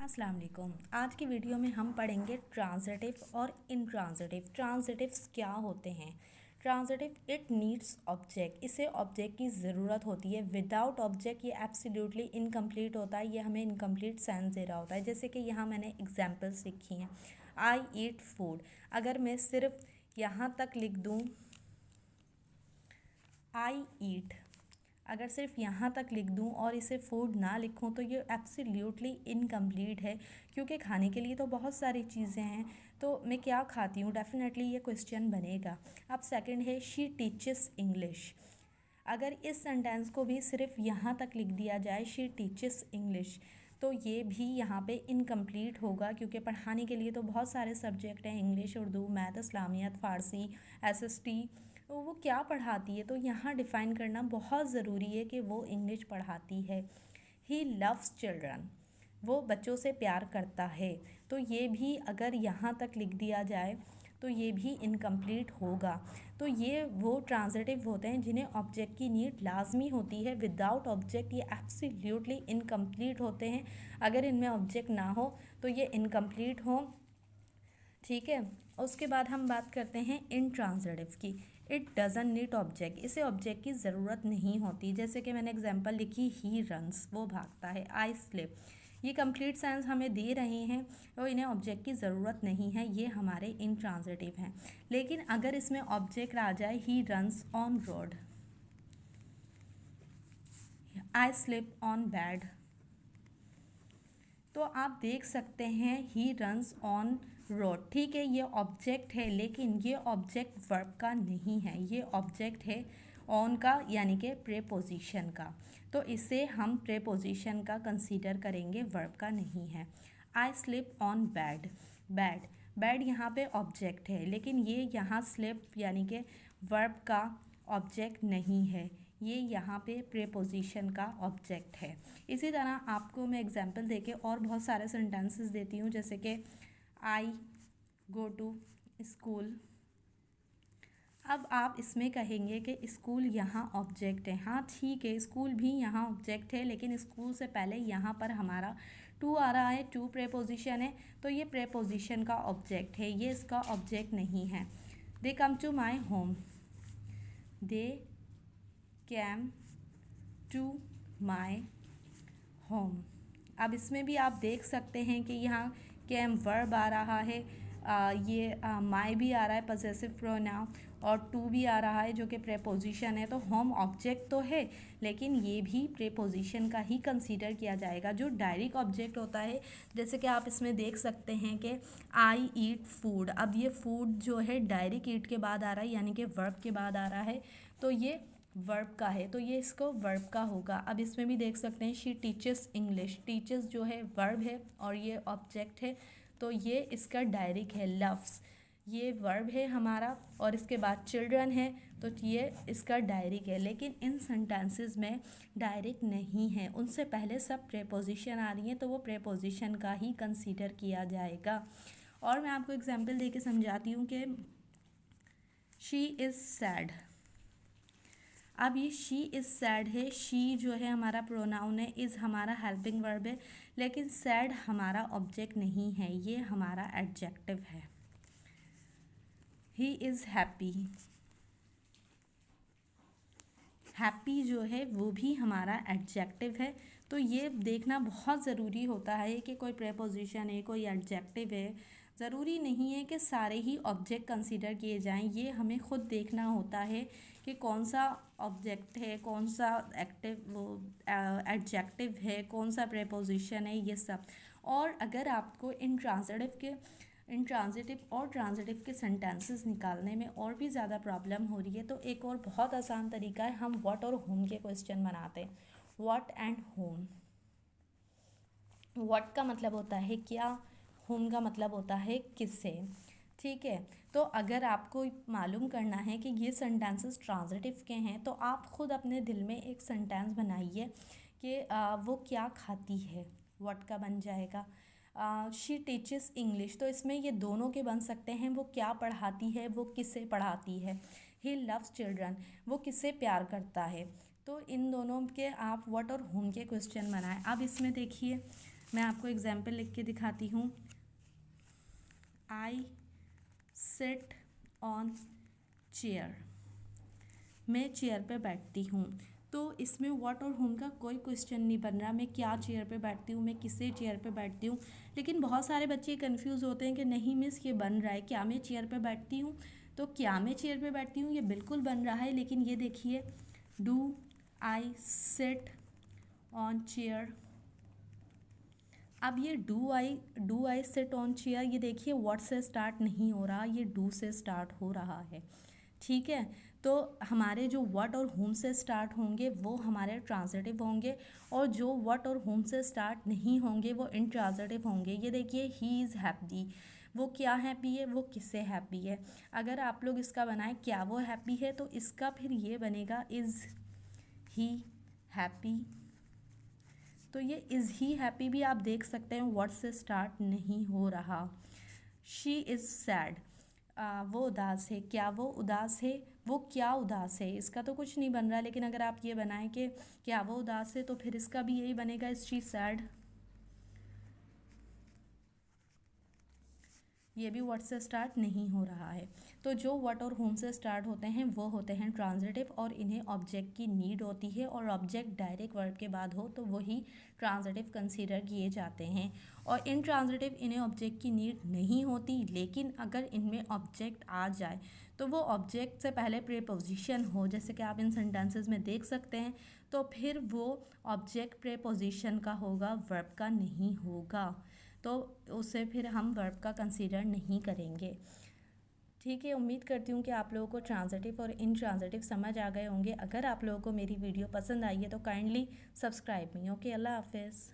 अस्सलाम वालेकुम। आज की वीडियो में हम पढ़ेंगे ट्रांजिटिव और इनट्रांजिटिव। ट्रांजिटिव्स क्या होते हैं? ट्रांजिटिव, इट नीड्स ऑब्जेक्ट, इसे ऑब्जेक्ट की ज़रूरत होती है। विदाउट ऑब्जेक्ट ये एब्सोल्युटली इनकम्प्लीट होता है, ये हमें इनकम्प्लीट सेंस दे रहा होता है। जैसे कि यहाँ मैंने एग्जांपल्स लिखी हैं। आई ईट फूड, अगर मैं सिर्फ यहाँ तक लिख दूँ आई ईट, अगर सिर्फ यहाँ तक लिख दूँ और इसे फूड ना लिखूँ तो ये एब्सोल्युटली इनकम्प्लीट है, क्योंकि खाने के लिए तो बहुत सारी चीज़ें हैं। तो मैं क्या खाती हूँ, डेफिनेटली ये क्वेश्चन बनेगा। अब सेकंड है शी टीचेस इंग्लिश। अगर इस सेंटेंस को भी सिर्फ यहाँ तक लिख दिया जाए शी टीचेस इंग्लिश, तो ये भी यहाँ पे इनकम्प्लीट होगा, क्योंकि पढ़ाने के लिए तो बहुत सारे सब्जेक्ट हैं, इंग्लिश, उर्दू, मैथ, इस्लामियत, फ़ारसी, एसएसटी। तो वो क्या पढ़ाती है, तो यहाँ डिफ़ाइन करना बहुत ज़रूरी है कि वो इंग्लिश पढ़ाती है। ही लव्स चिल्ड्रन, वो बच्चों से प्यार करता है। तो ये भी अगर यहाँ तक लिख दिया जाए तो ये भी इनकम्प्लीट होगा। तो ये वो ट्रांजिटिव होते हैं जिन्हें ऑब्जेक्ट की नीड लाजमी होती है। विदाउट ऑब्जेक्ट ये एब्सोल्युटली इनकम्प्लीट होते हैं। अगर इनमें ऑब्जेक्ट ना हो तो ये इनकम्प्लीट हो। ठीक है, उसके बाद हम बात करते हैं इनट्रांजिटिव की। इट डजंट नीड ऑब्जेक्ट, इसे ऑब्जेक्ट की ज़रूरत नहीं होती। जैसे कि मैंने एग्जांपल लिखी, ही रन्स, वो भागता है। आई स्लिप, ये कंप्लीट सेंस हमें दे रहे हैं और इन्हें ऑब्जेक्ट की ज़रूरत नहीं है, ये हमारे इनट्रांजिटिव हैं। लेकिन अगर इसमें ऑब्जेक्ट आ जाए, he runs on road, I slip on bed, तो आप देख सकते हैं ही रन्स ऑन रोड। ठीक है, ये ऑब्जेक्ट है, लेकिन ये ऑब्जेक्ट वर्ब का नहीं है, ये ऑब्जेक्ट है ऑन का, यानी कि प्रेपोजिशन का। तो इसे हम प्रेपोजिशन का कंसीडर करेंगे, वर्ब का नहीं है। I slip on bed, bed, bed यहाँ पे ऑब्जेक्ट है, लेकिन ये यहाँ स्लिप यानी कि वर्ब का ऑब्जेक्ट नहीं है, ये यहाँ पे प्रेपोजिशन का ऑब्जेक्ट है। इसी तरह आपको मैं एग्जांपल देके और बहुत सारे सेंटेंसेस देती हूँ, जैसे कि आई गो टू स्कूल। अब आप इसमें कहेंगे कि स्कूल यहाँ ऑब्जेक्ट है। हाँ ठीक है, स्कूल भी यहाँ ऑब्जेक्ट है, लेकिन स्कूल से पहले यहाँ पर हमारा टू आ रहा है, टू प्रेपोजिशन है, तो ये प्रेपोजिशन का ऑब्जेक्ट है, ये इसका ऑब्जेक्ट नहीं है। They come to my home, they came to my home. अब इसमें भी आप देख सकते हैं कि यहाँ कैम वर्ब आ रहा है, ये माई भी आ रहा है पजेसिव प्रोनाउन, और टू भी आ रहा है जो कि प्रेपोजिशन है। तो होम ऑब्जेक्ट तो है, लेकिन ये भी प्रेपोजिशन का ही कंसीडर किया जाएगा। जो डायरेक्ट ऑब्जेक्ट होता है, जैसे कि आप इसमें देख सकते हैं कि आई ईट फूड, अब ये फूड जो है डायरेक्ट ईट के बाद आ रहा है, यानी कि वर्ब के बाद आ रहा है, तो ये वर्ब का है, तो ये इसको वर्ब का होगा। अब इसमें भी देख सकते हैं शी टीचेस इंग्लिश, टीचेस जो है वर्ब है और ये ऑब्जेक्ट है, तो ये इसका डायरेक्ट है। लव्स, ये वर्ब है हमारा, और इसके बाद चिल्ड्रन है, तो ये इसका डायरेक्ट है। लेकिन इन सेंटेंसेस में डायरेक्ट नहीं है, उनसे पहले सब प्रेपोजिशन आ रही हैं, तो वो प्रेपोजिशन का ही कंसीडर किया जाएगा। और मैं आपको एग्जाम्पल दे के समझाती हूँ कि शी इज़ सैड। अब ये शी इज़ सैड है, शी जो है हमारा प्रोनाउन है, इज़ हमारा हेल्पिंग वर्ब है, लेकिन सैड हमारा ऑब्जेक्ट नहीं है, ये हमारा एडजेक्टिव है। ही इज़ हैप्पी, हैप्पी जो है वो भी हमारा एडजेक्टिव है। तो ये देखना बहुत ज़रूरी होता है कि कोई प्रेपोजिशन है, कोई एडजेक्टिव है, ज़रूरी नहीं है कि सारे ही ऑब्जेक्ट कंसीडर किए जाएं। ये हमें खुद देखना होता है कि कौन सा ऑब्जेक्ट है, कौन सा एक्टिव वो एडजेक्टिव है, कौन सा प्रेपोजिशन है, ये सब। और अगर आपको इंट्रांजिटिव और ट्रांजिटिव के सेंटेंसेस निकालने में और भी ज़्यादा प्रॉब्लम हो रही है, तो एक और बहुत आसान तरीका है, हम व्हाट और होम के क्वेश्चन बनाते हैं। व्हाट एंड होम, व्हाट का मतलब होता है क्या, होम का मतलब होता है किससे। ठीक है, तो अगर आपको मालूम करना है कि ये सेंटेंसेस ट्रांजिटिव के हैं, तो आप ख़ुद अपने दिल में एक सेंटेंस बनाइए कि वो क्या खाती है, व्हाट का बन जाएगा। शी टीचेस इंग्लिश, तो इसमें ये दोनों के बन सकते हैं, वो क्या पढ़ाती है, वो किसे पढ़ाती है। ही लव्स चिल्ड्रन, वो किसे प्यार करता है। तो इन दोनों के आप व्हाट और होम के क्वेश्चन बनाएं। अब इसमें देखिए मैं आपको एग्जाम्पल लिख के दिखाती हूँ। आई सिट ऑन चेयर, मैं चेयर पे बैठती हूँ। तो इसमें व्हाट और होम का कोई क्वेश्चन नहीं बन रहा, मैं क्या चेयर पे बैठती हूँ, मैं किससे चेयर पे बैठती हूँ। लेकिन बहुत सारे बच्चे कंफ्यूज होते हैं कि नहीं मिस ये बन रहा है, क्या मैं चेयर पे बैठती हूँ। तो क्या मैं चेयर पे बैठती हूँ ये बिल्कुल बन रहा है, लेकिन ये देखिए do I sit on chair. अब ये do I sit on chair, ये देखिए व्हाट से स्टार्ट नहीं हो रहा, ये डू से स्टार्ट हो रहा है। ठीक है, तो हमारे जो व्हाट और होम से स्टार्ट होंगे वो हमारे ट्रांजिटिव होंगे, और जो व्हाट और होम से स्टार्ट नहीं होंगे वो इंट्रांजिटिव होंगे। ये देखिए ही इज़ हैप्पी, वो क्या हैप्पी है, वो किससे हैप्पी है। अगर आप लोग इसका बनाएं क्या वो हैप्पी है, तो इसका फिर ये बनेगा इज़ ही हैप्पी। तो ये इज़ ही हैप्पी भी आप देख सकते हैं व्हाट से स्टार्ट नहीं हो रहा। शी इज़ सैड, वो उदास है, क्या वो उदास है, वो क्या उदास है, इसका तो कुछ नहीं बन रहा। लेकिन अगर आप ये बनाएं कि क्या वो उदास है, तो फिर इसका भी यही बनेगा इज़ शी सैड। ये भी व्हाट से स्टार्ट नहीं हो रहा है। तो जो व्हाट और होम से स्टार्ट होते हैं वो होते हैं ट्रांजिटिव, और इन्हें ऑब्जेक्ट की नीड होती है, और ऑब्जेक्ट डायरेक्ट वर्ब के बाद हो तो वही ट्रांजिटिव कंसीडर किए जाते हैं। और इन ट्रांजिटिव इन्हें ऑब्जेक्ट की नीड नहीं होती, लेकिन अगर इनमें ऑब्जेक्ट आ जाए तो वो ऑब्जेक्ट से पहले प्रीपोजिशन हो, जैसे कि आप इन सेंटेंसेस में देख सकते हैं, तो फिर वो ऑब्जेक्ट प्रीपोजिशन का होगा, वर्ब का नहीं होगा। तो उसे फिर हम वर्ब का कंसीडर नहीं करेंगे। ठीक है, उम्मीद करती हूँ कि आप लोगों को ट्रांजिटिव और इनट्रांजिटिव समझ आ गए होंगे। अगर आप लोगों को मेरी वीडियो पसंद आई है तो काइंडली सब्सक्राइब मी। ओके, अल्लाह हाफिज़।